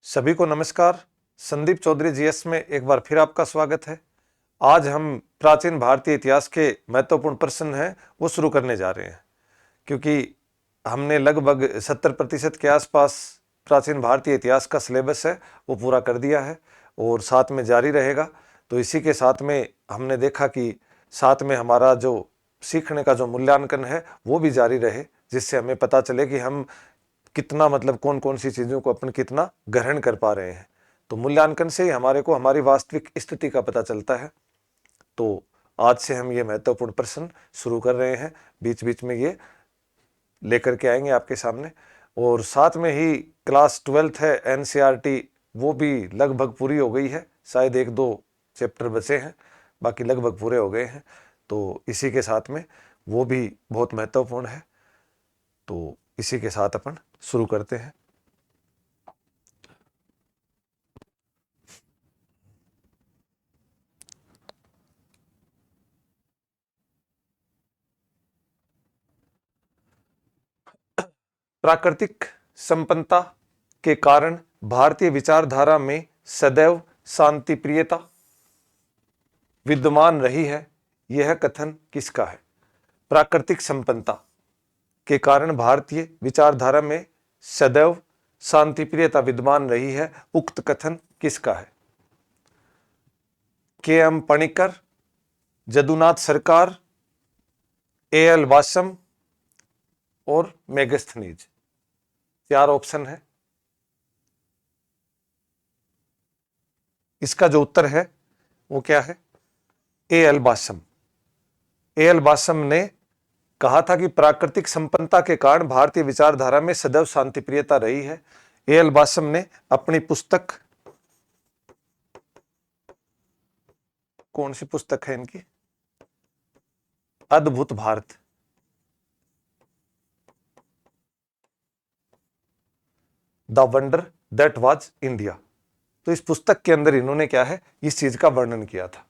सभी को नमस्कार। संदीप चौधरी जीएस में एक बार फिर आपका स्वागत है। आज हम प्राचीन भारतीय इतिहास के महत्वपूर्ण प्रश्न हैं वो शुरू करने जा रहे हैं, क्योंकि हमने लगभग 70% के आसपास प्राचीन भारतीय इतिहास का सिलेबस है वो पूरा कर दिया है और साथ में जारी रहेगा। तो इसी के साथ में हमने देखा कि साथ में हमारा जो सीखने का जो मूल्यांकन है वो भी जारी रहे, जिससे हमें पता चले कि हम कितना कौन कौन सी चीज़ों को अपन कितना ग्रहण कर पा रहे हैं। तो मूल्यांकन से ही हमारे को हमारी वास्तविक स्थिति का पता चलता है। तो आज से हम ये महत्वपूर्ण प्रश्न शुरू कर रहे हैं, बीच बीच में ये लेकर के आएंगे आपके सामने। और साथ में ही क्लास 12th है एनसीईआरटी, वो भी लगभग पूरी हो गई है, शायद 1-2 चैप्टर बचे हैं, बाकी लगभग पूरे हो गए हैं। तो इसी के साथ में वो भी बहुत महत्वपूर्ण है। तो इसी के साथ अपन शुरू करते हैं। प्राकृतिक संपन्नता के कारण भारतीय विचारधारा में सदैव शांति प्रियता विद्यमान रही है, यह कथन किसका है? प्राकृतिक संपन्नता के कारण भारतीय विचारधारा में सदैव शांति प्रियता विद्यमान रही है, उक्त कथन किसका है? के.एम. पणिकर, जदुनाथ सरकार, ए.एल. वासम और मेगस्थनीज। 4 ऑप्शन है। इसका जो उत्तर है वो क्या है? ए.एल. वासम। ए.एल. वासम ने कहा था कि प्राकृतिक संपन्नता के कारण भारतीय विचारधारा में सदैव शांति प्रियता रही है। ए.एल. वासम ने अपनी पुस्तक, कौन सी पुस्तक है इनकी? अद्भुत Bharat, the wonder that was India. तो इस पुस्तक के अंदर इन्होंने क्या है, इस चीज का वर्णन किया था।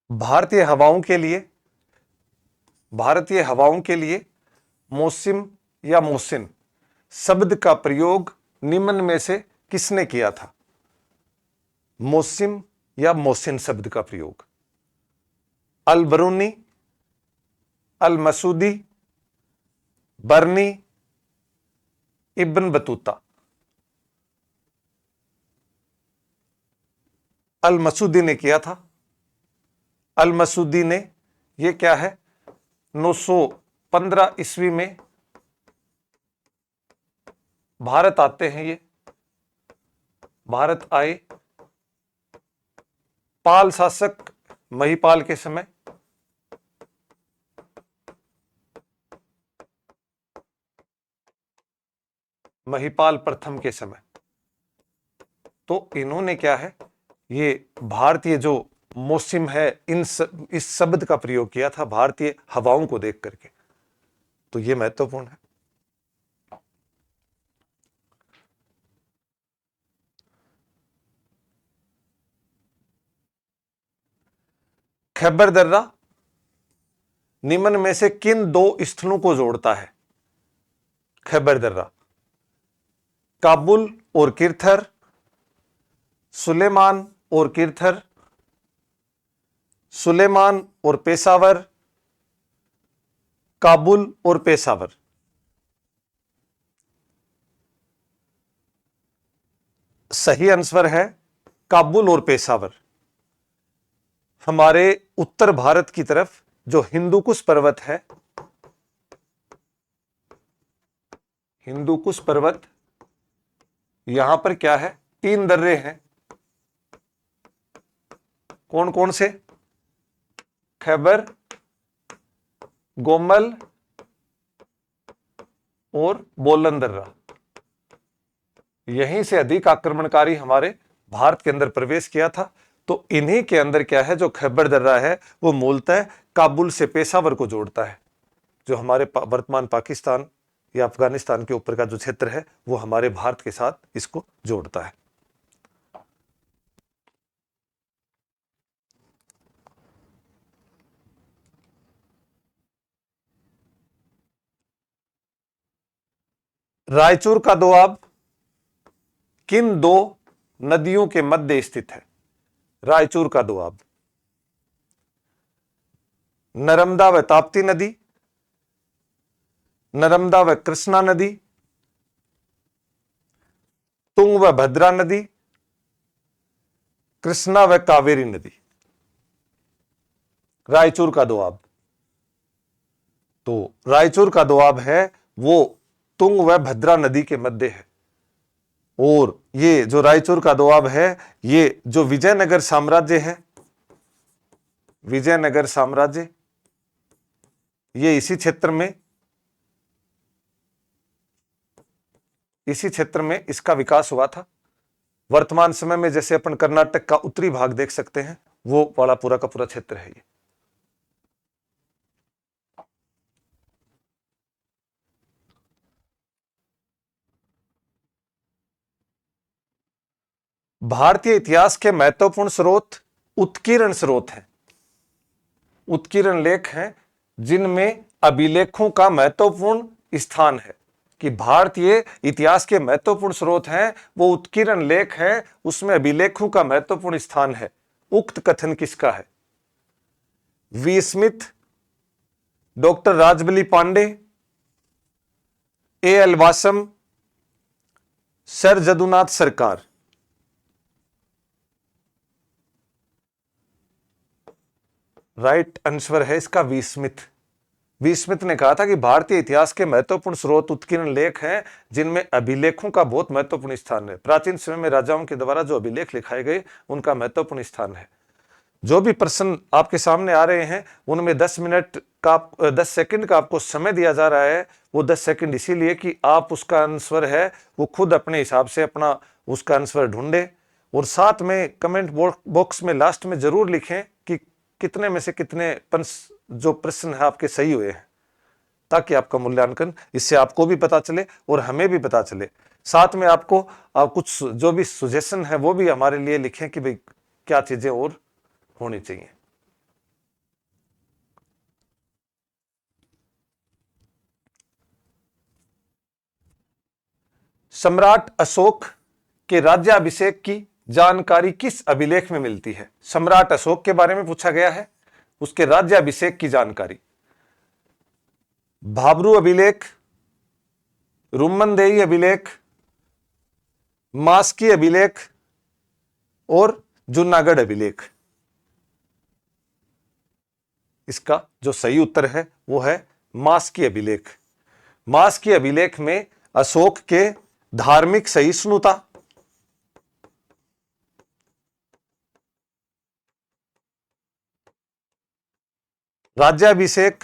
भारतीय हवाओं के लिए मौसिम या मौसिन शब्द का प्रयोग निम्न में से किसने किया था? मौसिम या मौसिन शब्द का प्रयोग अल बरूनी, अल मसूदी, बर्नी, इब्न बतूता। अल मसूदी ने किया था। अल मसूदी ने, ये क्या है, 915 ईस्वी में भारत आते हैं। ये भारत आए पाल शासक महिपाल के समय। महिपाल प्रथम के समय। तो इन्होंने क्या है, ये भारतीय जो मौसम है इस शब्द का प्रयोग किया था भारतीय हवाओं को देख करके। तो ये महत्वपूर्ण है। खैबर दर्रा निम्न में से किन 2 स्थलों को जोड़ता है? खैबर दर्रा काबुल और किरथर, सुलेमान और किरथर, सुलेमान और पेशावर, काबुल और पेशावर। सही आंसर है काबुल और पेशावर। हमारे उत्तर भारत की तरफ जो हिंदू कुश पर्वत है, हिंदू कुश पर्वत, यहां पर क्या है, 3 दर्रे हैं। कौन कौन से? खैबर, गोमल और बोलन दर्रा। यहीं से अधिक आक्रमणकारी हमारे भारत के अंदर प्रवेश किया था। तो इन्हीं के अंदर क्या है, जो खैबर दर्रा है वो मूलतः काबुल से पेशावर को जोड़ता है। जो हमारे वर्तमान पाकिस्तान या अफगानिस्तान के ऊपर का जो क्षेत्र है वो हमारे भारत के साथ इसको जोड़ता है। रायचूर का दोआब किन दो नदियों के मध्य स्थित है? रायचूर का दोआब नर्मदा व ताप्ती नदी, नर्मदा व कृष्णा नदी, तुंग व भद्रा नदी, कृष्णा व कावेरी नदी। रायचूर का दोआब, तो रायचूर का दोआब है वो तुंग व भद्रा नदी के मध्य है। और ये जो रायचूर का दोआब है, ये जो विजयनगर साम्राज्य है, विजयनगर साम्राज्य, ये इसी क्षेत्र में इसका विकास हुआ था। वर्तमान समय में जैसे अपन कर्नाटक का उत्तरी भाग देख सकते हैं, वो वाला पूरा का पूरा क्षेत्र है ये। भारतीय इतिहास के महत्वपूर्ण स्रोत उत्कीर्ण स्रोत हैं, उत्कीर्ण लेख हैं, जिनमें अभिलेखों का महत्वपूर्ण स्थान है। कि भारतीय इतिहास के महत्वपूर्ण स्रोत हैं वो उत्कीर्ण लेख हैं, उसमें अभिलेखों का महत्वपूर्ण स्थान है। उक्त कथन किसका है? V Smith, doctor Rajbali Pandey, A L Basham, sir Jadunath Sarkar. Right answer है इसका वी स्मिथ। वी स्मिथ ने कहा था कि भारतीय इतिहास के महत्वपूर्ण स्रोत उत्कीर्ण लेख हैं, जिनमें अभिलेखों का बहुत महत्वपूर्ण स्थान है। प्राचीन समय में राजाओं के द्वारा जो अभिलेख लिखाए गए, उनका महत्वपूर्ण स्थान है। जो भी प्रश्न आपके सामने आ रहे हैं, उनमें 10 सेकंड का आपको समय दिया जा रहा है। वो 10 सेकंड इसीलिए कि आप उसका आंसर है वो खुद अपने हिसाब से अपना उसका आंसर ढूंढें। और साथ में कमेंट बॉक्स में लास्ट में जरूर लिखें कि कितने में से कितने जो प्रश्न है आपके सही हुए हैं, ताकि आपका मूल्यांकन इससे आपको भी पता चले और हमें भी पता चले। साथ में आपको कुछ जो भी सुजेशन है वो भी हमारे लिए लिखें कि भाई क्या चीजें और होनी चाहिए। सम्राट अशोक के राज्याभिषेक की जानकारी किस अभिलेख में मिलती है? सम्राट अशोक के बारे में पूछा गया है, उसके राज्याभिषेक की जानकारी। भाबरू अभिलेख, रुम्मनदेही अभिलेख, मास्की अभिलेख और जूनागढ़ अभिलेख। इसका जो सही उत्तर है वो है मास्की अभिलेख। मास्की अभिलेख में अशोक के धार्मिक सहिष्णुता, राज्याभिषेक,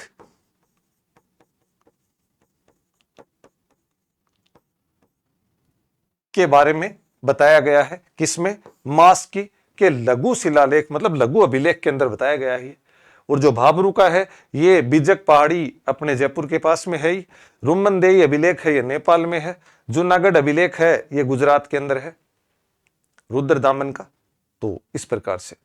के बारे में बताया गया है। किसमें? मास्की के लघु शिलालेख मतलब लघु अभिलेख के अंदर बताया गया है। और जो भाबरू का है ये बिजक पहाड़ी अपने जयपुर के पास में है ही। रुम्मनदेही अभिलेख है ये नेपाल में है। जूनागढ़ अभिलेख है ये गुजरात के अंदर है, रुद्रदामन का। तो इस प्रकार से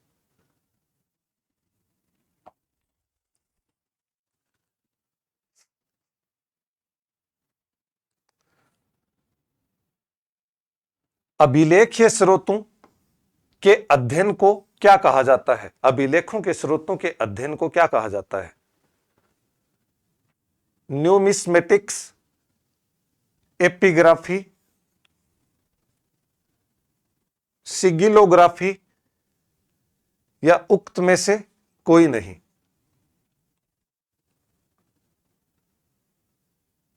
अभिलेखीय स्रोतों के अध्ययन को क्या कहा जाता है? अभिलेखों के स्रोतों के अध्ययन को क्या कहा जाता है? न्यूमिस्मेटिक्स, एपिग्राफी, सिगिलोग्राफी या उक्त में से कोई नहीं।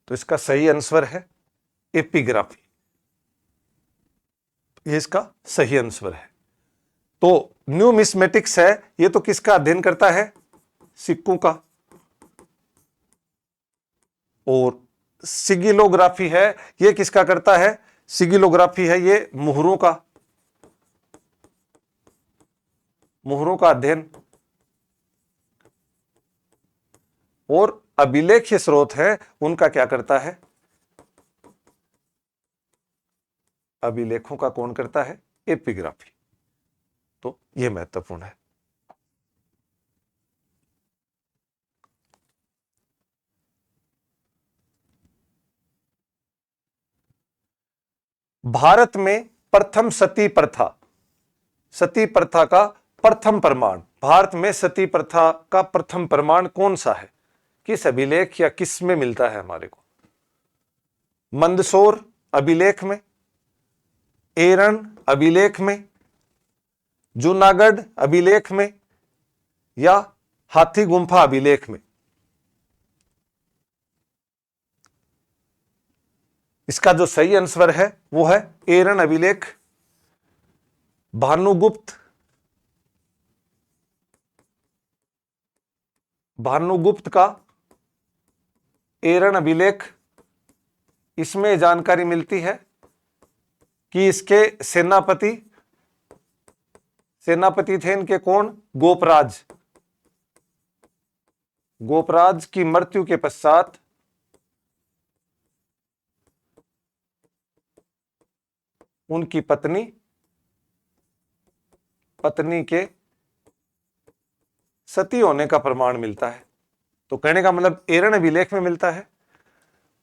तो इसका सही आंसर है एपिग्राफी। ये इसका सही आंसर है। तो न्यूमिस्मेटिक्स है ये तो किसका अध्ययन करता है? सिक्कों का। और सिगिलोग्राफी है ये किसका करता है? सिगिलोग्राफी है ये मुहरों का, मुहरों का अध्ययन। और अभिलेख्य स्रोत है उनका क्या करता है? अभिलेखों का कौन करता है? एपिग्राफी। तो यह महत्वपूर्ण है। भारत में प्रथम सती प्रथा का प्रथम प्रमाण, भारत में सती प्रथा का प्रथम प्रमाण कौन सा है? किस अभिलेख या किस में मिलता है हमारे को? मंदसौर अभिलेख में, एरन अभिलेख में, जूनागढ़ अभिलेख में, या हाथी गुम्फा अभिलेख में? इसका जो सही आंसर है वो है एरन अभिलेख। भानुगुप्त का एरन अभिलेख, इसमें जानकारी मिलती है कि इसके सेनापति थे इनके कौन? गोपराज की मृत्यु के पश्चात उनकी पत्नी के सती होने का प्रमाण मिलता है। तो कहने का मतलब एरन अभिलेख में मिलता है।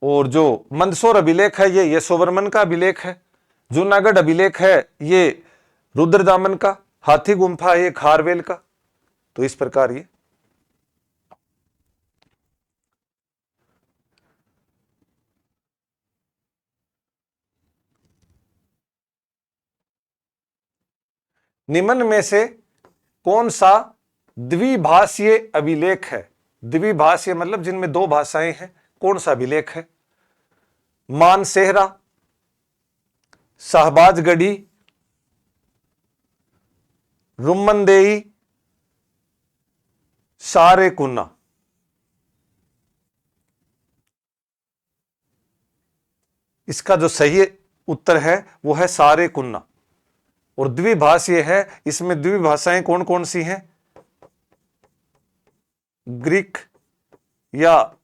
और जो मंदसौर अभिलेख है ये यशोवर्मन का अभिलेख है। जूनागढ़ अभिलेख है ये रुद्रदामन का। हाथी गुम्फा है ये खारवेल का। तो इस प्रकार ये निम्न में से कौन सा द्विभाषीय अभिलेख है? द्विभाषीय मतलब जिनमें दो भाषाएं हैं, कौन सा अभिलेख है? मानसेहरा, शाहबाजगढ़ी, रुम्मनदेही, सारेकुन्ना। इसका जो सही उत्तर है वो है सारेकुन्ना। और द्विभाषीय है, इसमें द्विभाषाएं कौन कौन सी हैं? ग्रीक या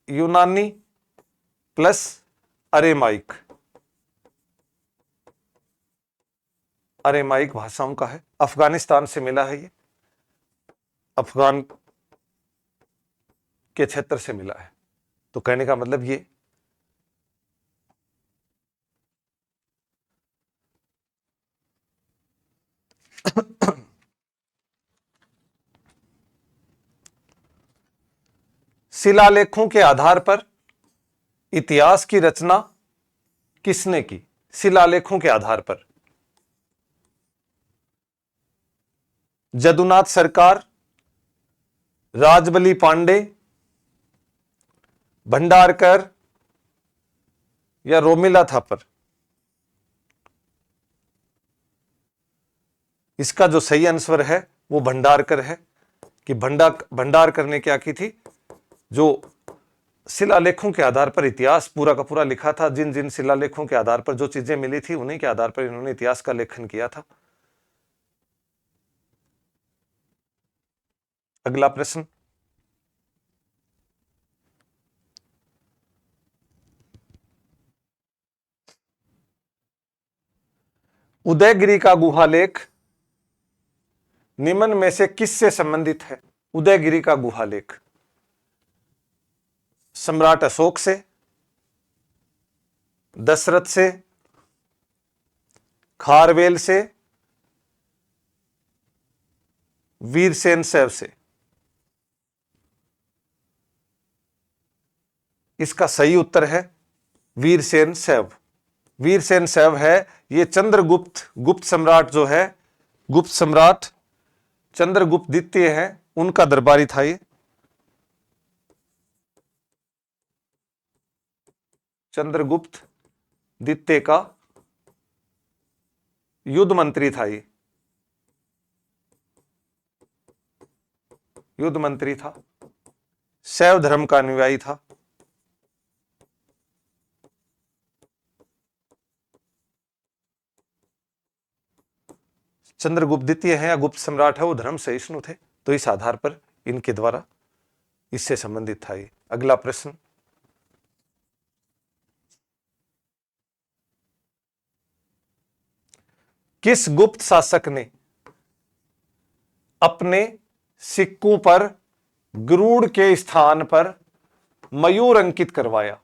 यूनानी प्लस अरेमाइक भाषाओं का है। अफगानिस्तान से मिला है, ये अफगान के क्षेत्र से मिला है। तो कहने का मतलब ये शिलालेखों के आधार पर इतिहास की रचना किसने की? शिलालेखों के आधार पर जदुनाथ सरकार, राजबली पांडे, भंडारकर या रोमिला थापर? इसका जो सही आंसर है वो भंडारकर है। कि भंडारकर ने क्या की थी? जो शिलालेखों के आधार पर इतिहास पूरा का पूरा लिखा था। जिन जिन शिलालेखों के आधार पर जो चीजें मिली थी उन्हीं के आधार पर इन्होंने इतिहास का लेखन किया था। अगला प्रश्न, उदयगिरि का गुहालेख निम्न में से किससे संबंधित है? उदयगिरि का गुहालेख सम्राट अशोक से, दशरथ से, खारवेल से, वीरसेन शैव से? इसका सही उत्तर है वीरसेन शैव। वीरसेन शैव है ये गुप्त सम्राट जो है, गुप्त सम्राट चंद्रगुप्त द्वितीय है, उनका दरबारी था ये। चंद्रगुप्त द्वितीय का युद्ध मंत्री था ये, युद्ध मंत्री था, शैव धर्म का अनुयायी था। चंद्रगुप्त द्वितीय है या गुप्त सम्राट है वो धर्म सहिष्णु थे। तो इस आधार पर इनके द्वारा इससे संबंधित था ये। अगला प्रश्न, किस गुप्त शासक ने अपने सिक्कों पर गरुड़ के स्थान पर मयूर अंकित करवाया?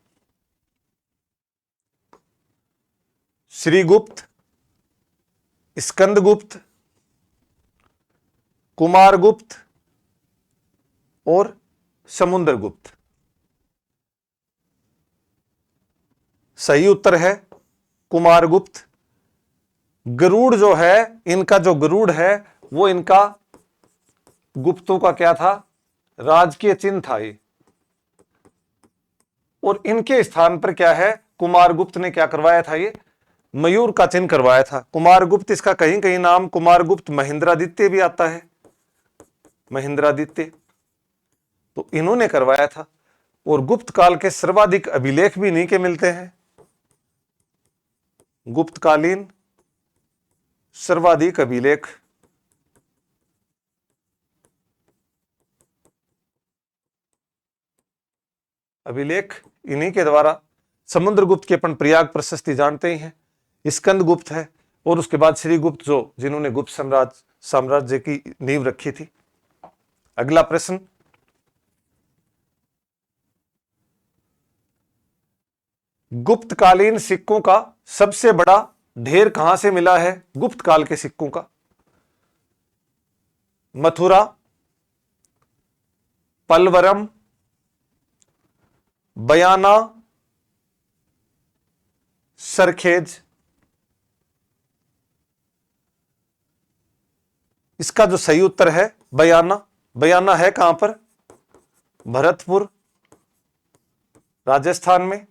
श्रीगुप्त, स्कंदगुप्त, कुमारगुप्त और समुद्रगुप्त। सही उत्तर है कुमारगुप्त। गरुड़ जो है, इनका जो गरुड़ है वो इनका गुप्तों का क्या था, राजकीय चिन्ह था ये। और इनके स्थान पर क्या है, कुमारगुप्त ने क्या करवाया था, ये मयूर का चिन्ह करवाया था। कुमारगुप्त, इसका कहीं कहीं नाम कुमारगुप्त महेंद्रादित्य भी आता है, महेंद्रादित्य, तो इन्होंने करवाया था। और गुप्त काल के सर्वाधिक अभिलेख भी इन्हीं के मिलते हैं। गुप्तकालीन सर्वाधिक अभिलेख इन्हीं के द्वारा। समुद्रगुप्त के अपन प्रयाग प्रशस्ति जानते ही हैं, स्कंदगुप्त है, और उसके बाद श्रीगुप्त जो जिन्होंने गुप्त साम्राज्य की नींव रखी थी। अगला प्रश्न, गुप्तकालीन सिक्कों का सबसे बड़ा ढेर कहां से मिला है, गुप्त काल के सिक्कों का? मथुरा, पलवरम, बयाना, सरखेज। इसका जो सही उत्तर है बयाना। बयाना है कहां पर, भरतपुर, राजस्थान में।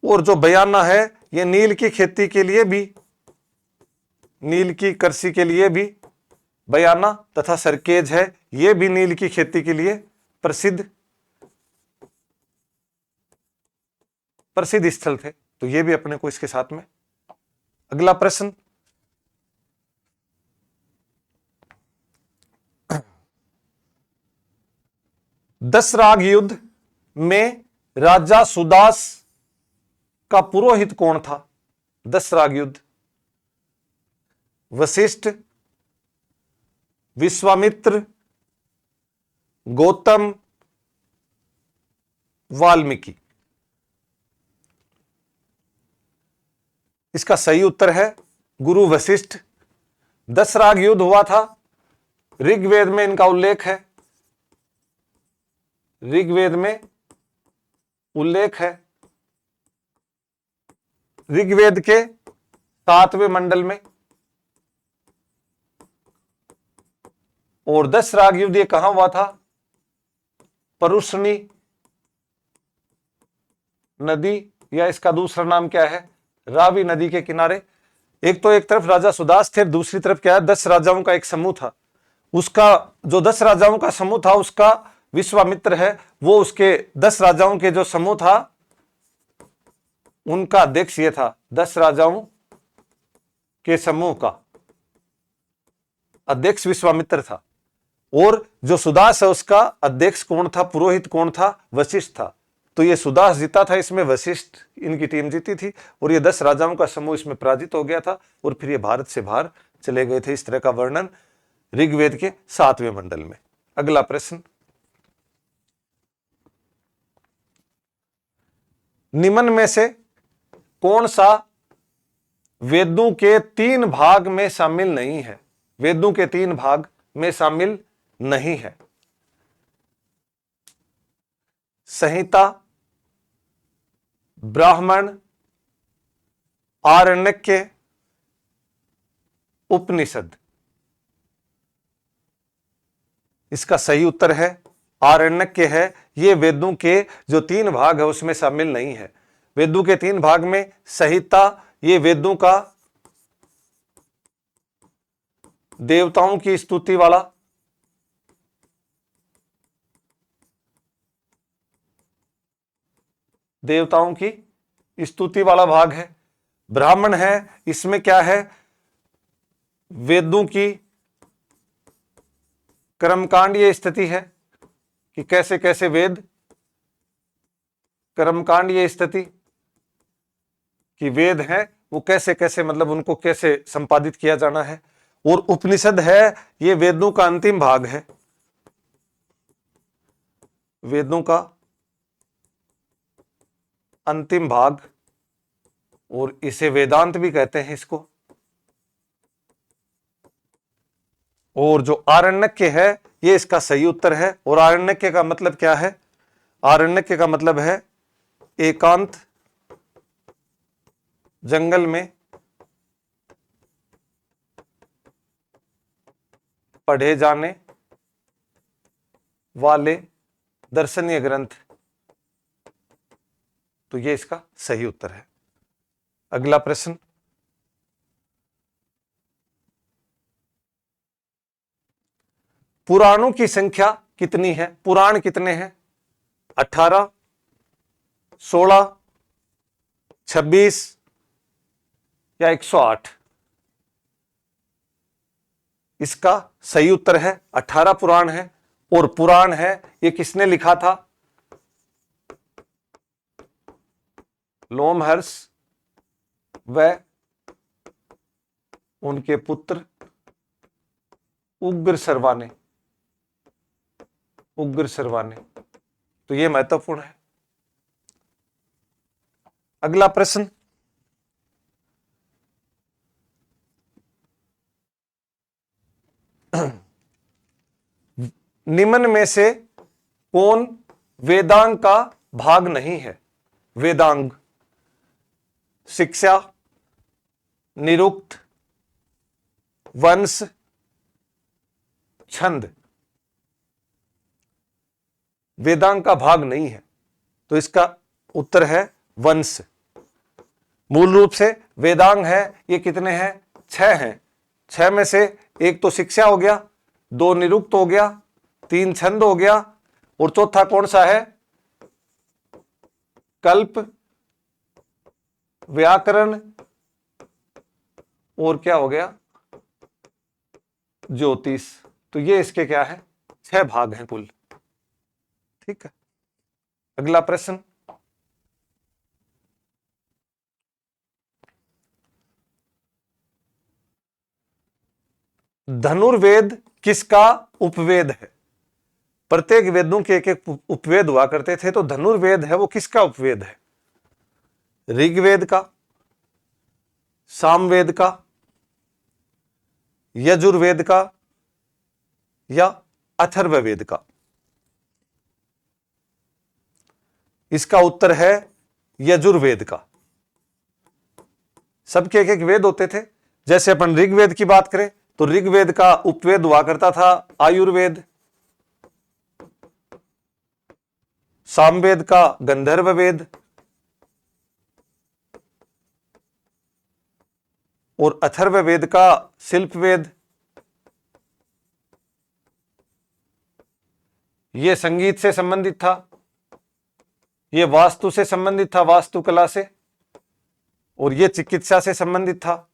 और जो बयाना है ये नील की खेती के लिए भी, नील की कृषि के लिए भी बयाना, तथा सरखेज है ये भी नील की खेती के लिए प्रसिद्ध स्थल थे। तो ये भी अपने को इसके साथ में। अगला प्रश्न, दशराग युद्ध में राजा सुदास का पुरोहित कौन था? दशराग युद्ध, वशिष्ठ, विश्वामित्र, गौतम, वाल्मीकि। इसका सही उत्तर है गुरु वशिष्ठ। दशराग युद्ध हुआ था, ऋग्वेद में इनका उल्लेख है, ऋग्वेद में उल्लेख है। ऋग्वेद के 7वें मंडल में। और दशराग युद्ध ये कहां हुआ था, परुष्णी नदी, या इसका दूसरा नाम क्या है, रावी नदी के किनारे। एक तो एक तरफ राजा सुदास थे, दूसरी तरफ क्या है, 10 राजाओं का एक समूह था। उसका जो 10 राजाओं का समूह था उसका विश्वामित्र है, वो उसके 10 राजाओं के जो समूह था उनका अध्यक्ष ये था। 10 राजाओं के समूह का अध्यक्ष विश्वामित्र था। और जो सुदास है उसका अध्यक्ष कौन था, पुरोहित कौन था, वशिष्ठ था। तो ये सुदास जीता था, इसमें वशिष्ठ इनकी टीम जीती थी। और ये 10 राजाओं का समूह इसमें पराजित हो गया था और फिर ये भारत से बाहर चले गए थे। इस तरह का वर्णन ऋग्वेद के 7वें मंडल में। अगला प्रश्न, निम्न में से कौन सा वेदों के 3 भाग में शामिल नहीं है? वेदों के 3 भाग में शामिल नहीं है। संहिता, ब्राह्मण, आरण्यक, उपनिषद। इसका सही उत्तर है आरण्यक है। ये वेदों के जो 3 भाग है उसमें शामिल नहीं है। वेदों के 3 भाग में संहिता, ये वेदों का देवताओं की स्तुति वाला, देवताओं की स्तुति वाला भाग है। ब्राह्मण है, इसमें क्या है, वेदों की कर्मकांडीय स्थिति है कि कैसे कैसे वेद, कर्मकांडीय स्थिति कि वेद है वो कैसे कैसे, मतलब उनको कैसे संपादित किया जाना है। और उपनिषद है, ये वेदों का अंतिम भाग है, वेदों का अंतिम भाग और इसे वेदांत भी कहते हैं इसको। और जो आरण्यक है ये इसका सही उत्तर है। और आरण्यक का मतलब क्या है? आरण्यक का मतलब है एकांत जंगल में पढ़े जाने वाले दर्शनीय ग्रंथ। तो ये इसका सही उत्तर है। अगला प्रश्न, पुराणों की संख्या कितनी है? पुराण कितने हैं? 18, 16, 26 या 108? इसका सही उत्तर है 18 पुराण है। और पुराण है ये किसने लिखा था? लोमहर्ष व उनके पुत्र उग्र सर्वा ने। उग्र सर्वा ने। तो यह महत्वपूर्ण है। अगला प्रश्न, निम्न में से कौन वेदांग का भाग नहीं है? वेदांग, शिक्षा, निरुक्त, वंश, छंद। वेदांग का भाग नहीं है तो इसका उत्तर है वंश। मूल रूप से वेदांग है ये कितने हैं? 6 हैं। 6 में से एक तो शिक्षा हो गया, 2 निरुक्त हो गया, 3 छंद हो गया, और चौथा कौन सा है? कल्प, व्याकरण, और क्या हो गया? ज्योतिष। तो ये इसके क्या है? 6 भाग हैं कुल। ठीक है। अगला प्रश्न, धनुर्वेद किसका उपवेद है? प्रत्येक वेदों के एक एक उपवेद हुआ करते थे, तो धनुर्वेद है वो किसका उपवेद है? ऋग्वेद का, सामवेद का, यजुर्वेद का या अथर्ववेद का? इसका उत्तर है यजुर्वेद का। सबके एक एक वेद होते थे। जैसे अपन ऋग्वेद की बात करें तो ऋग्वेद का उपवेद हुआ करता था आयुर्वेद, सामवेद का गंधर्व वेद, और अथर्ववेद का शिल्प वेद। यह संगीत से संबंधित था, यह वास्तु से संबंधित था, वास्तुकला से, और यह चिकित्सा से संबंधित था।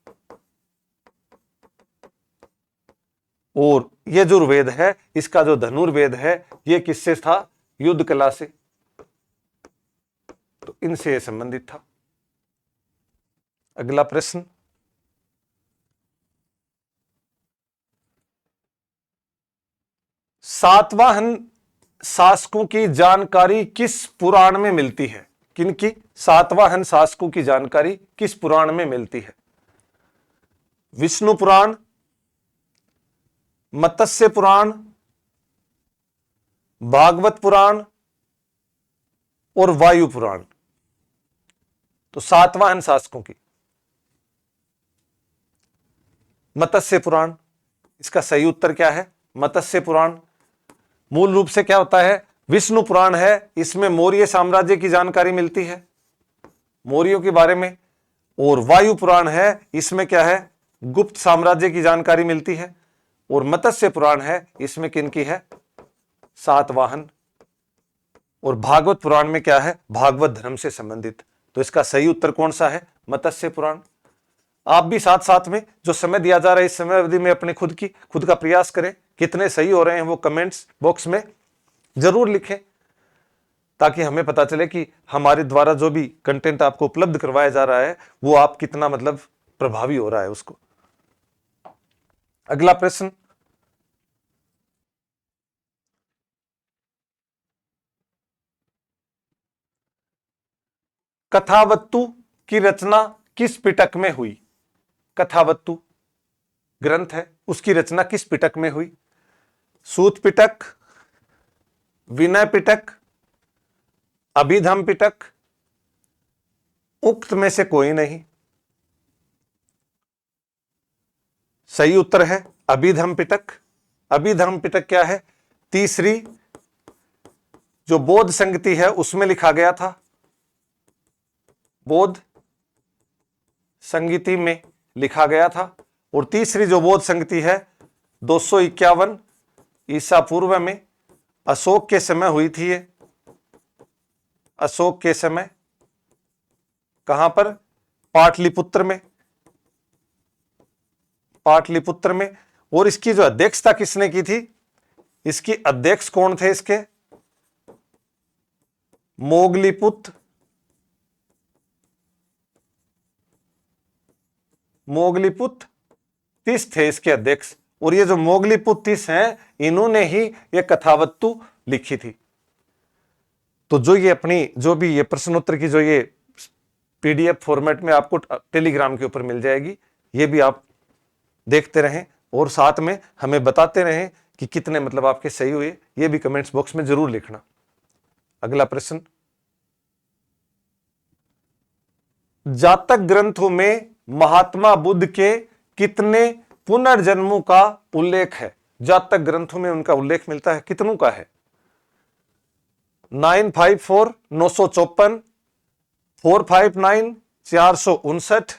और यजुर्वेद है इसका जो धनुर्वेद है यह किससे था? युद्ध कला से। तो इनसे संबंधित था। अगला प्रश्न, सातवाहन शासकों की जानकारी किस पुराण में मिलती है? किनकी? सातवाहन शासकों की जानकारी किस पुराण में मिलती है? विष्णु पुराण, मत्स्य पुराण, भागवत पुराण और वायु पुराण। तो सातवाहन शासकों की मत्स्य पुराण। इसका सही उत्तर क्या है? मत्स्य पुराण। मूल रूप से क्या होता है? विष्णु पुराण है इसमें मौर्य साम्राज्य की जानकारी मिलती है, मौर्यों के बारे में। और वायु पुराण है इसमें क्या है? गुप्त साम्राज्य की जानकारी मिलती है। और मत्स्य पुराण है इसमें किनकी है? सातवाहन। और भागवत पुराण में क्या है? भागवत धर्म से संबंधित। तो इसका सही उत्तर कौन सा है? मत्स्य पुराण। आप भी साथ साथ में जो समय दिया जा रहा है इस समय अवधि में अपने खुद का प्रयास करें। कितने सही हो रहे हैं वो कमेंट्स बॉक्स में जरूर लिखें, ताकि हमें पता चले कि हमारे द्वारा जो भी कंटेंट आपको उपलब्ध करवाया जा रहा है वो आप कितना मतलब प्रभावी हो रहा है उसको। अगला प्रश्न, कथावस्तु की रचना किस पिटक में हुई? कथावस्तु ग्रंथ है, उसकी रचना किस पिटक में हुई? सूत पिटक, विनय पिटक, अभिधम पिटक, उक्त में से कोई नहीं। सही उत्तर है अभिधम पिटक। अभिधम पिटक क्या है? तीसरी जो बौद्ध संगति है उसमें लिखा गया था, बौद्ध संगति में लिखा गया था। और तीसरी जो बौद्ध संगति है 251 ईसा पूर्व में अशोक के समय हुई थी। ये अशोक के समय कहां पर? पाटलिपुत्र में, पाटलिपुत्र में। और इसकी जो अध्यक्षता किसने की थी? इसकी अध्यक्ष कौन थे इसके? मोगलीपुत्र, मोगलीपुत्र तीस थे इसके अध्यक्ष। और ये जो मोगलीपुत्र तीस हैं, इन्होंने ही ये कथावस्तु लिखी थी। तो जो ये अपनी जो भी ये प्रश्नोत्तर की जो ये पीडीएफ फॉर्मेट में आपको टेलीग्राम के ऊपर मिल जाएगी, ये भी आप देखते रहें और साथ में हमें बताते रहें कि कितने मतलब आपके सही हुए, ये भी कमेंट्स बॉक्स में जरूर लिखना। अगला प्रश्न, जातक ग्रंथों में महात्मा बुद्ध के कितने पुनर्जन्मों का उल्लेख है? जातक ग्रंथों में उनका उल्लेख मिलता है, कितनों का है? 954 954, 459 459,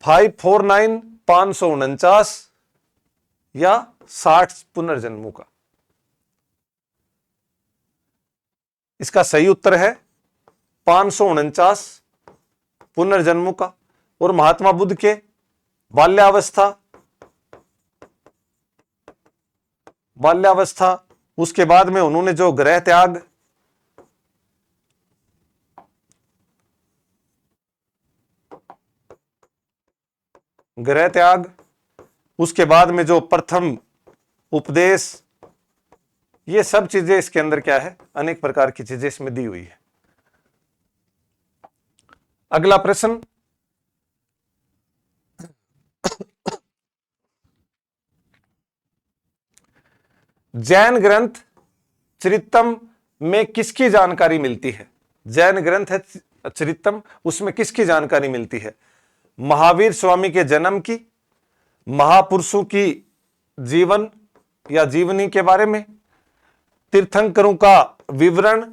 549 549 या 60 पुनर्जन्मों का? इसका सही उत्तर है 549 पुनर्जन्मों का। और महात्मा बुद्ध के बाल्यावस्था, बाल्यावस्था, उसके बाद में उन्होंने जो गृह त्याग, गृह त्याग, उसके बाद में जो प्रथम उपदेश, ये सब चीजें इसके अंदर क्या है? अनेक प्रकार की चीजें इसमें दी हुई है। अगला प्रश्न, जैन ग्रंथ चरितम में किसकी जानकारी मिलती है? जैन ग्रंथ है चरितम, उसमें किसकी जानकारी मिलती है? महावीर स्वामी के जन्म की, महापुरुषों की जीवन या जीवनी के बारे में, तीर्थंकरों का विवरण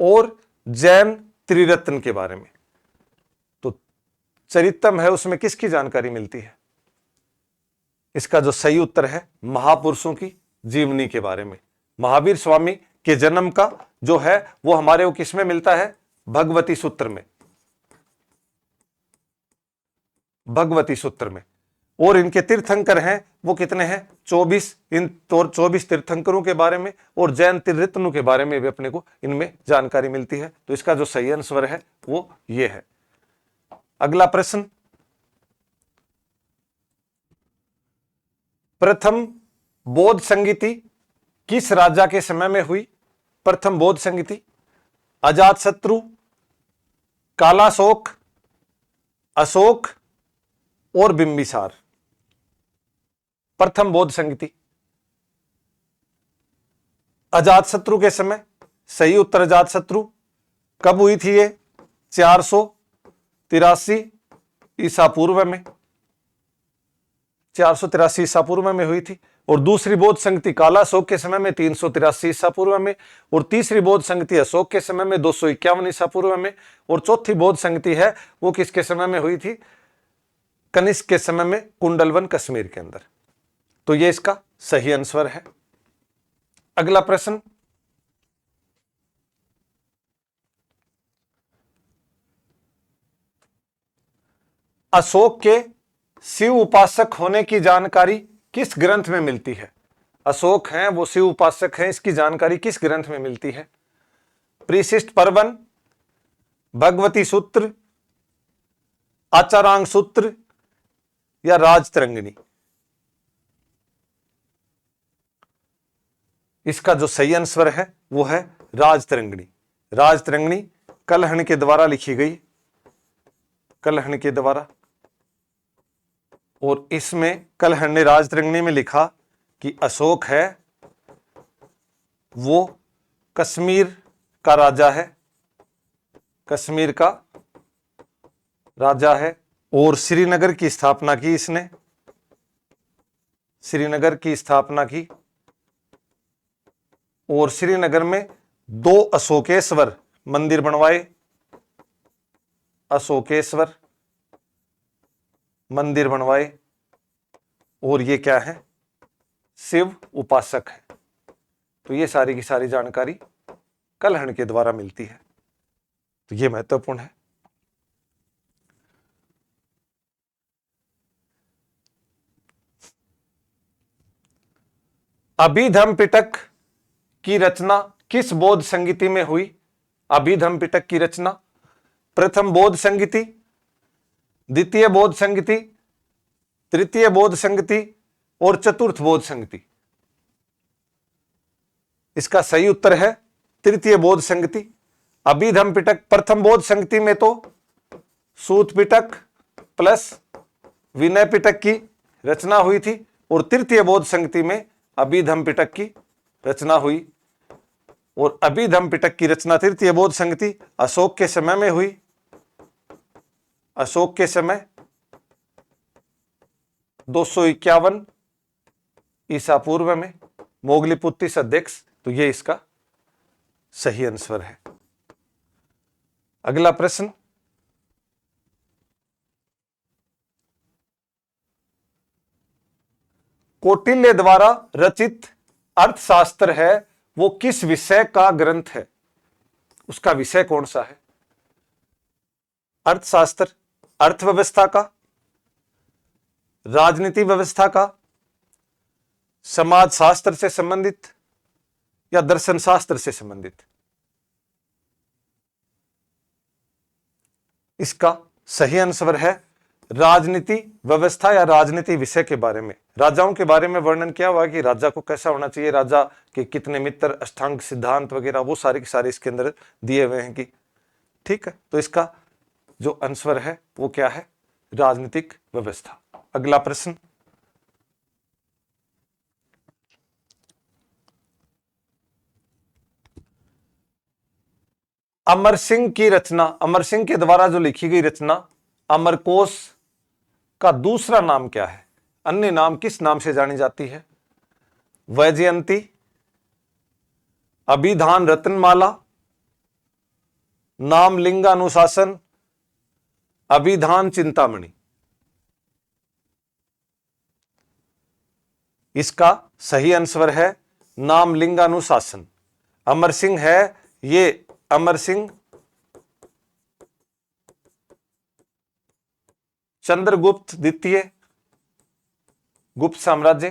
और जैन त्रिरत्न के बारे में। तो चरितम है उसमें किसकी जानकारी मिलती है? इसका जो सही उत्तर है महापुरुषों की जीवनी के बारे में। महावीर स्वामी के जन्म का जो है वो हमारे को किसमें मिलता है? भगवती सूत्र में, भगवती सूत्र में। और इनके तीर्थंकर हैं वो कितने हैं? 24। इन 24 तीर्थंकरों के बारे में और जैन त्रिरत्नों के बारे में भी अपने को इनमें जानकारी मिलती है। तो इसका जो सही आंसर है वो ये है। अगला प्रश्न, प्रथम बौद्ध संगीति किस राजा के समय में हुई? प्रथम बौद्ध संगीति अजातशत्रु, कालाशोक, अशोक और बिंबिसार। प्रथम बौद्ध संगीति अजातशत्रु के समय। सही उत्तर अजातशत्रु। कब हुई थी ये? 483 ईसा पूर्व में, 483 ईसा पूर्व में हुई थी। और दूसरी बौद्ध संगति कालाशोक के समय में 383 ईसा पूर्व में। और तीसरी बौद्ध संगति अशोक के समय में 251 ईसा पूर्व में। और चौथी बौद्ध संगति है वो किसके समय में हुई थी? कनिष्क के समय में, कुंडलवन कश्मीर के अंदर। तो ये इसका सही आंसर है। अगला प्रश्न, अशोक के शिव उपासक होने की जानकारी किस ग्रंथ में मिलती है? अशोक हैं वो शिव उपासक हैं, इसकी जानकारी किस ग्रंथ में मिलती है? परिशिष्ट पर्वन, भगवती सूत्र, आचारांग सूत्र या राजतरंगिणी? इसका जो सही आंसर है वो है राजतरंगिणी। राजतरंगिणी कलहण के द्वारा लिखी गई कलहण के द्वारा। और इसमें कलहण ने राजतरंगिणी में लिखा कि अशोक है वो कश्मीर का राजा है, कश्मीर का राजा है। और श्रीनगर की स्थापना की इसने, श्रीनगर की स्थापना की। और श्रीनगर में 2 अशोकेश्वर मंदिर बनवाए, अशोकेश्वर मंदिर बनवाए। और ये क्या है, शिव उपासक है। तो ये सारी की सारी जानकारी कलहण के द्वारा मिलती है, तो ये महत्वपूर्ण है। अभिधम पिटक की रचना किस बौद्ध संगीति में हुई? अभिधम पिटक की रचना प्रथम बौद्ध संगीति, द्वितीय बौद्ध संगीति, तृतीय बौद्ध संगीति और चतुर्थ बौद्ध संगीति। इसका सही उत्तर है तृतीय बौद्ध संगीति। अभिधम पिटक प्रथम बौद्ध संगीति में तो सूत पिटक प्लस विनय पिटक की रचना हुई थी, और तृतीय बौद्ध संगीति में अभिधम पिटक की रचना हुई। और अभिधम पिटक की रचना तृतीय बौद्ध संगीति अशोक के समय में हुई, अशोक के समय 251 ईसा पूर्व में, मोगलीपुत्तिस अध्यक्ष। तो ये इसका सही आंसर है। अगला प्रश्न, कौटिल्य द्वारा रचित अर्थशास्त्र है वो किस विषय का ग्रंथ है? उसका विषय कौन सा है? अर्थशास्त्र अर्थव्यवस्था का, राजनीति व्यवस्था का, समाज शास्त्र से संबंधित या दर्शन शास्त्र से संबंधित? इसका सही आंसर है राजनीति व्यवस्था या राजनीति विषय के बारे में। राजाओं के बारे में वर्णन किया हुआ कि राजा को कैसा होना चाहिए, राजा के कितने मित्र, अष्टांग सिद्धांत वगैरह, वो सारे के सारे इसके अंदर दिए हुए हैं कि ठीक है। तो इसका जो आंसर है वो क्या है? राजनीतिक व्यवस्था। अगला प्रश्न, अमर सिंह की रचना, अमर सिंह के द्वारा जो लिखी गई रचना अमरकोश का दूसरा नाम क्या है? अन्य नाम किस नाम से जानी जाती है? वैजयंती, अभिधान रत्नमाला, नामलिंगानुशासन, अभिधान चिंतामणि। इसका सही आंसर है नामलिंगानुशासन। अमर सिंह है ये, अमर सिंह चंद्रगुप्त द्वितीय, गुप्त साम्राज्य,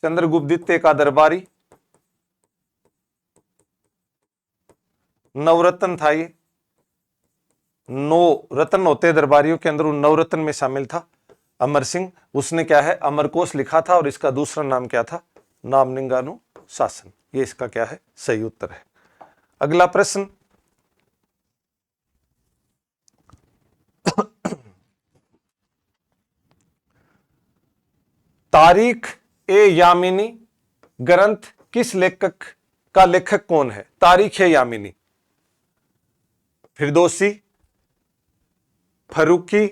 चंद्रगुप्त द्वितीय का दरबारी, नवरत्न था ये, 9 रत्न होते दरबारियों के अंदर, उन 9 रत्न में शामिल था अमर सिंह। उसने क्या है, अमरकोश लिखा था, और इसका दूसरा नाम क्या था? नामलिंगानुशासन। ये इसका क्या है? सही उत्तर है। अगला प्रश्न, तारीख ए यामिनी ग्रंथ किस लेखक का लेखक कौन है? तारीख ए यामिनी फिरदौसी, फरूकी,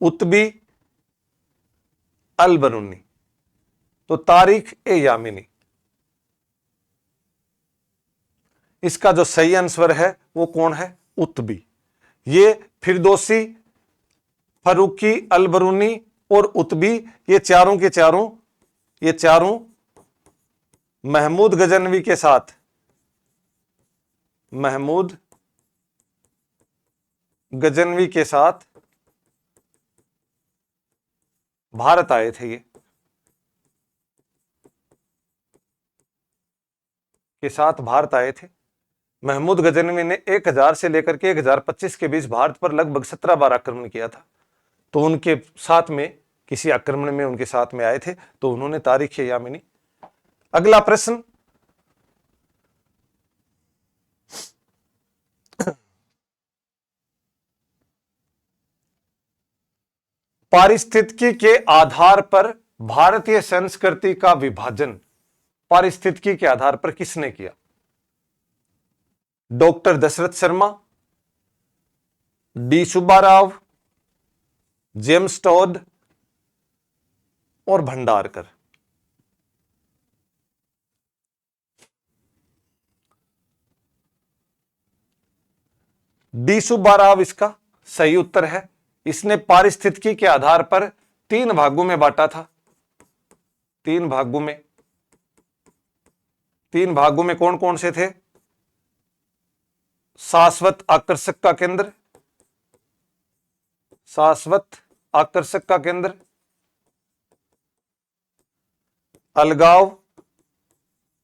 उत्बी, अल बरूनी। तो तारीख ए यामिनी, इसका जो सही आंसर है वो कौन है? उत्बी। ये फिरदौसी, फरूकी, अल बरूनी और उत्बी, ये चारों के चारों, ये चारों महमूद गजनवी के साथ, महमूद गजनवी के साथ भारत आए थे। ये के साथ भारत आए थे। महमूद गजनवी ने 1000 से लेकर के 1025 के बीच भारत पर लगभग 17 बार आक्रमण किया था। तो उनके साथ में, किसी आक्रमण में उनके साथ में आए थे, तो उन्होंने तारीख ए यामिनी। अगला प्रश्न, पारिस्थितिकी के आधार पर भारतीय संस्कृति का विभाजन पारिस्थितिकी के आधार पर किसने किया? Doctor Dashrath Sharma, D Subbarao, James Tod और भंडारकर। डी सुब्बाराव इसका सही उत्तर है। इसने पारिस्थितिकी के आधार पर 3 भागों में बांटा था। 3 भागों में कौन कौन से थे? शाश्वत आकर्षक का केंद्र, शाश्वत आकर्षक का केंद्र, अलगाव,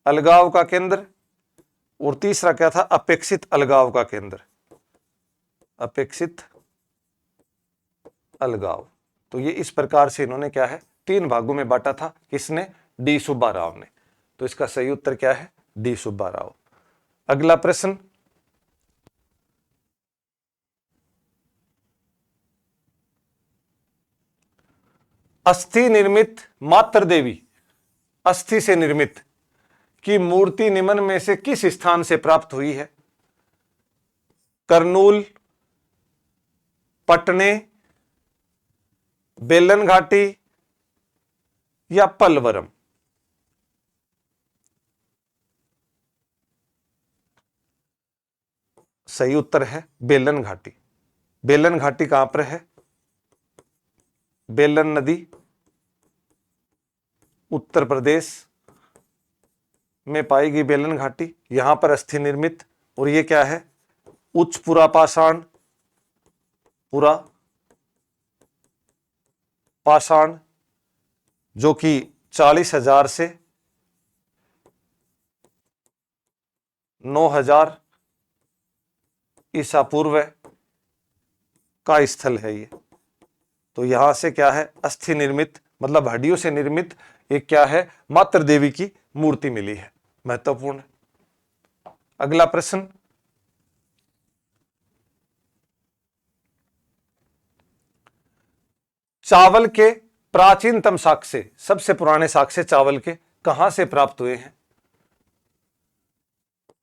अलगाव का केंद्र, और तीसरा क्या था? अपेक्षित अलगाव का केंद्र, अपेक्षित अलगाव। तो ये इस प्रकार से इन्होंने क्या है 3 भागों में बांटा था। किसने? डी सुब्बाराव ने। तो इसका सही उत्तर क्या है? डी सुब्बाराव। अगला प्रश्न, अस्थि निर्मित मातृ देवी, अस्थि से निर्मित की मूर्ति निम्न में से किस स्थान से प्राप्त हुई है? करनूल, पटने, बेलन घाटी या पलवरम? सही उत्तर है बेलन घाटी। बेलन घाटी कहां पर है? बेलन नदी उत्तर प्रदेश में पाई गई बेलन घाटी, यहां पर अस्थि निर्मित। और ये क्या है? उच्च पुरापाषाण, पुरा पाषाण, जो कि 40,000 से 9,000 ईसा पूर्व का स्थल है ये। तो यहां से क्या है? अस्थि निर्मित मतलब हड्डियों से निर्मित एक क्या है? मातृ देवी की मूर्ति मिली है। महत्वपूर्ण। अगला प्रश्न, चावल के प्राचीनतम साक्ष्य, सबसे पुराने साक्ष्य चावल के कहां से प्राप्त हुए हैं?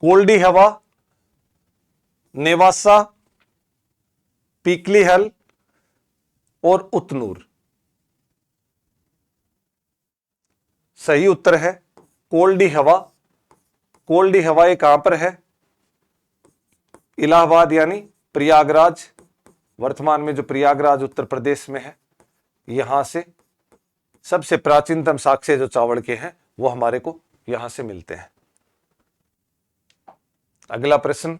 कोल्डी हवा, नेवासा, पीकली हल और उतनूर? सही उत्तर है कोल्डी हवा। कोल्डी हवा ये कहां पर है? इलाहाबाद यानी प्रयागराज, वर्तमान में जो प्रयागराज उत्तर प्रदेश में है, यहां से सबसे प्राचीनतम साक्ष्य जो चावल के हैं वो हमारे को यहां से मिलते हैं। अगला प्रश्न,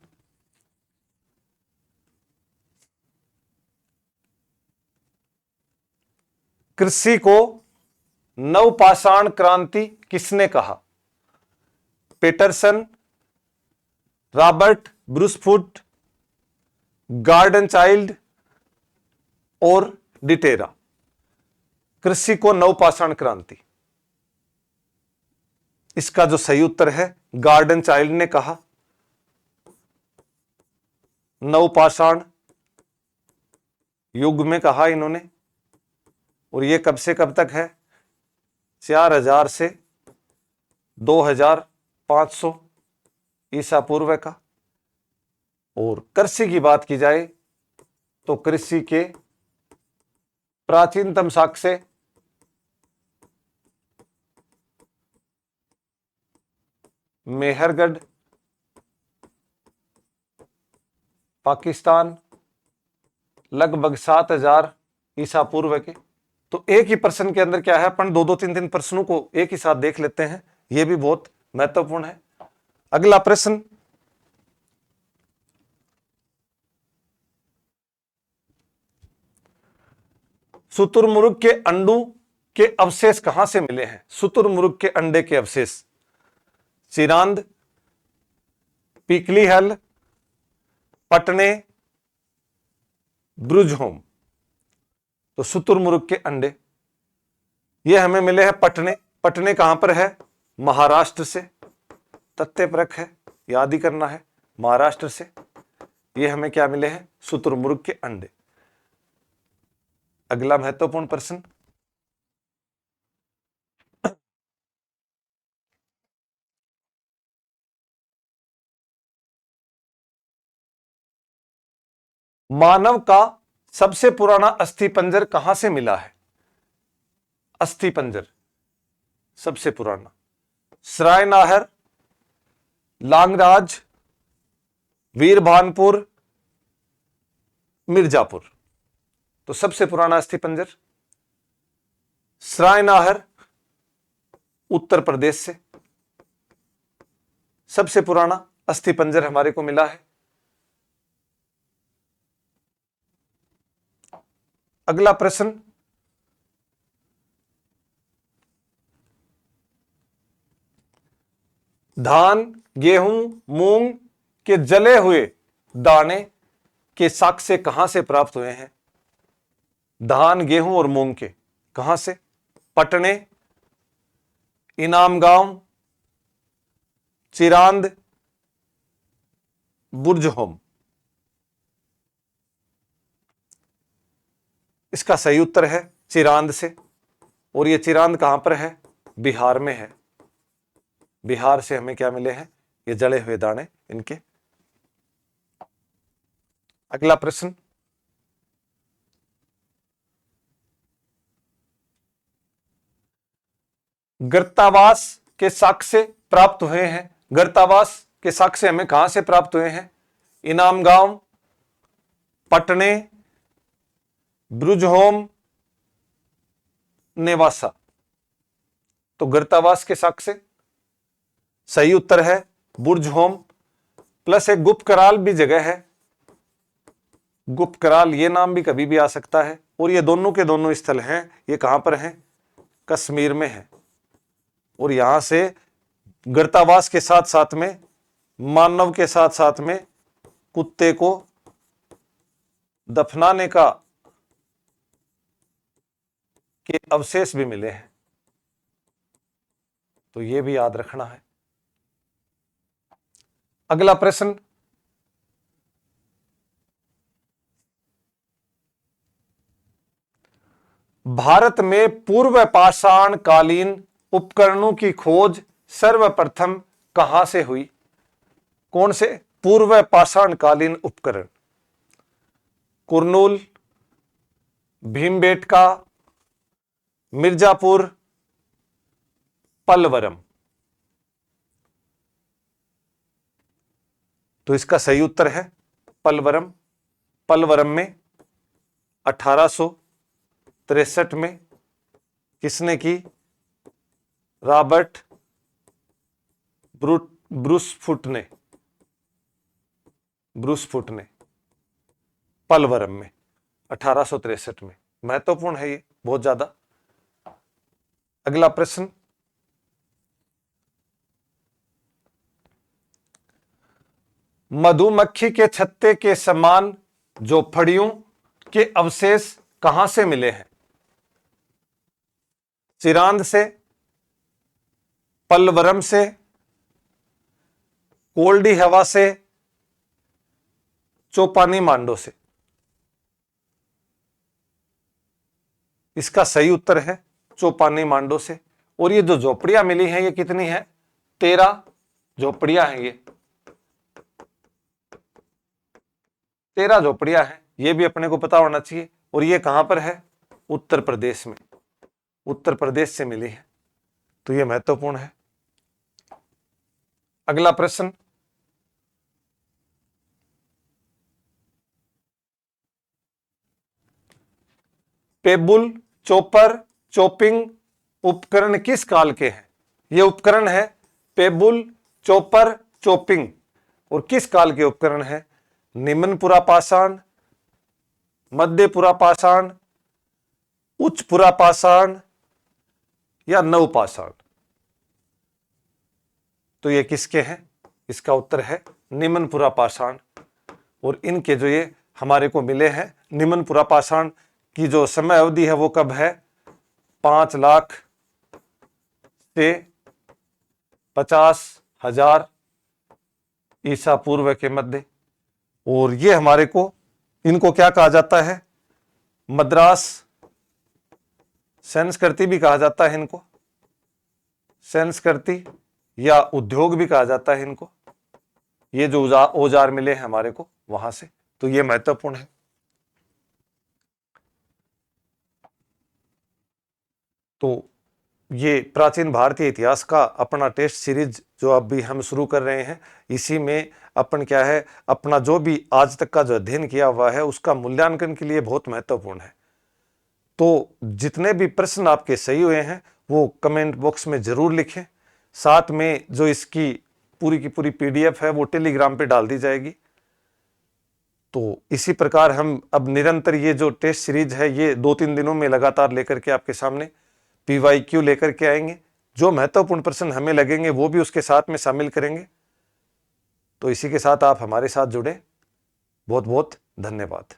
कृषि को नवपाषाण क्रांति किसने कहा? Peterson, Robert Bruce Foote, garden child और डिटेरा? कृषि को नवपाषाण क्रांति, इसका जो सही उत्तर है गार्डन चाइल्ड ने कहा। नवपाषाण युग में कहा इन्होंने। और ये कब से कब तक है? 4000 से 2500 ईसा पूर्व का। और कृषि की बात की जाए तो कृषि के प्राचीनतम साक्ष्य मेहरगढ़, पाकिस्तान, लगभग 7000 ईसा पूर्व के। तो एक ही प्रश्न के अंदर क्या है, अपन 2-3 प्रश्नों को एक ही साथ देख लेते हैं, यह भी बहुत महत्वपूर्ण है। अगला प्रश्न, शुतुरमुर्ग के अंडों के अवशेष कहां से मिले हैं? शुतुरमुर्ग के अंडे के अवशेष चिरांद, पीकली हल, पटने, ब्रुजहोम? तो शुतुरमुर्ग के अंडे ये हमें मिले हैं पटने। पटने कहां पर है? महाराष्ट्र से। तथ्य परख है, याद ही करना है। महाराष्ट्र से ये हमें क्या मिले हैं? शुतुरमुर्ग के अंडे। अगला महत्वपूर्ण प्रश्न, मानव का सबसे पुराना अस्थिपंजर कहां से मिला है? अस्थिपंजर सबसे पुराना, सरायनाहर, लांगराज, वीरभानपुर, मिर्जापुर। तो सबसे पुराना अस्थिपंजर सरायनाहर, उत्तर प्रदेश से सबसे पुराना अस्थिपंजर हमारे को मिला है। अगला प्रश्न, धान, गेहूं, मूंग के जले हुए दाने के साक्ष्य कहां से प्राप्त हुए हैं? धान, गेहूं और मूंग के कहां से? पटने, इनाम गांव, चिरांद, बुर्जहोम। इसका सही उत्तर है चिरांद से। और ये चिरांद कहां पर है? बिहार में है। बिहार से हमें क्या मिले हैं? ये जले हुए दाने इनके। अगला प्रश्न, गर्तावास के साक्ष्य प्राप्त हुए हैं। गर्तावास के साक्ष्य हमें कहां से प्राप्त हुए हैं? इनाम गांव, पटने, ब्रुजहोम, नेवासा। तो गर्तावास के साक्ष्य सही उत्तर है बुर्जहोम। प्लस एक गुप्तकराल भी जगह है। गुप्तकराल ये नाम भी कभी भी आ सकता है। और ये दोनों के दोनों स्थल हैं। ये कहां पर हैं? कश्मीर में है। और यहां से गर्तावास के साथ साथ में मानव के साथ साथ में कुत्ते को दफनाने का के अवशेष भी मिले हैं। तो ये भी याद रखना है। अगला प्रश्न, भारत में पूर्व पाषाण कालीन उपकरणों की खोज सर्वप्रथम कहां से हुई? कौन से पूर्व पाषाण कालीन उपकरण? कुरनूल, भीमबेटका, मिर्जापुर, पलवरम। तो इसका सही उत्तर है पलवरम। पलवरम में 1863 में किसने की? रॉबर्ट ब्रूसफुट ने। ब्रूसफुट ने पलवरम में 1863 में। महत्वपूर्ण है ये बहुत ज्यादा। अगला प्रश्न, मधुमक्खी के छत्ते के समान झोपड़ियों के अवशेष कहां से मिले हैं? चिरांद से, पलवरम से, कोल्डी हवा से, चौपानी मांडो से। इसका सही उत्तर है चौपानी मांडो से। और ये जो झोपड़ियां मिली हैं ये कितनी है? 13 झोपड़ियां हैं। ये 13 झोपड़ियां हैं। ये भी अपने को पता होना चाहिए। और ये कहां पर है? उत्तर प्रदेश में। उत्तर प्रदेश से मिली है। तो ये महत्वपूर्ण है। अगला प्रश्न, पेबुल, चॉपर, चॉपिंग उपकरण किस काल के हैं? ये उपकरण है पेबुल, चॉपर, चॉपिंग। और किस काल के उपकरण है? निम्न पुरापाषाण, मध्य पुरापाषाण, उच्च पुरापाषाण या नवपाषाण। तो ये किसके हैं? इसका उत्तर है निम्न पुरापाषाण। और इनके जो ये हमारे को मिले हैं, निम्न पुरापाषाण की जो समय अवधि है वो कब है? 5 लाख से 50,000 ईसा पूर्व के मध्य। और ये हमारे को, इनको क्या कहा जाता है? मद्रास संस्कृति भी कहा जाता है इनको, संस्कृति या उद्योग भी कहा जाता है इनको। ये जो औजार मिले हैं हमारे को वहां से, तो ये महत्वपूर्ण है। तो ये प्राचीन भारतीय इतिहास का अपना टेस्ट सीरीज जो अभी हम शुरू कर रहे हैं, इसी में अपन क्या है, अपना जो भी आज तक का जो अध्ययन किया हुआ है उसका मूल्यांकन के लिए बहुत महत्वपूर्ण है। तो जितने भी प्रश्न आपके सही हुए हैं वो कमेंट बॉक्स में जरूर लिखें। साथ में जो इसकी पूरी की पूरी पीडीएफ है वो टेलीग्राम पे डाल दी जाएगी। तो इसी प्रकार हम अब निरंतर ये जो टेस्ट सीरीज है ये 2-3 दिनों में लगातार लेकर के आपके सामने PYQ लेकर के आएंगे। जो महत्वपूर्ण प्रश्न हमें लगेंगे वो भी उसके साथ में शामिल करेंगे। तो इसी के साथ आप हमारे साथ जुड़े। बहुत बहुत धन्यवाद।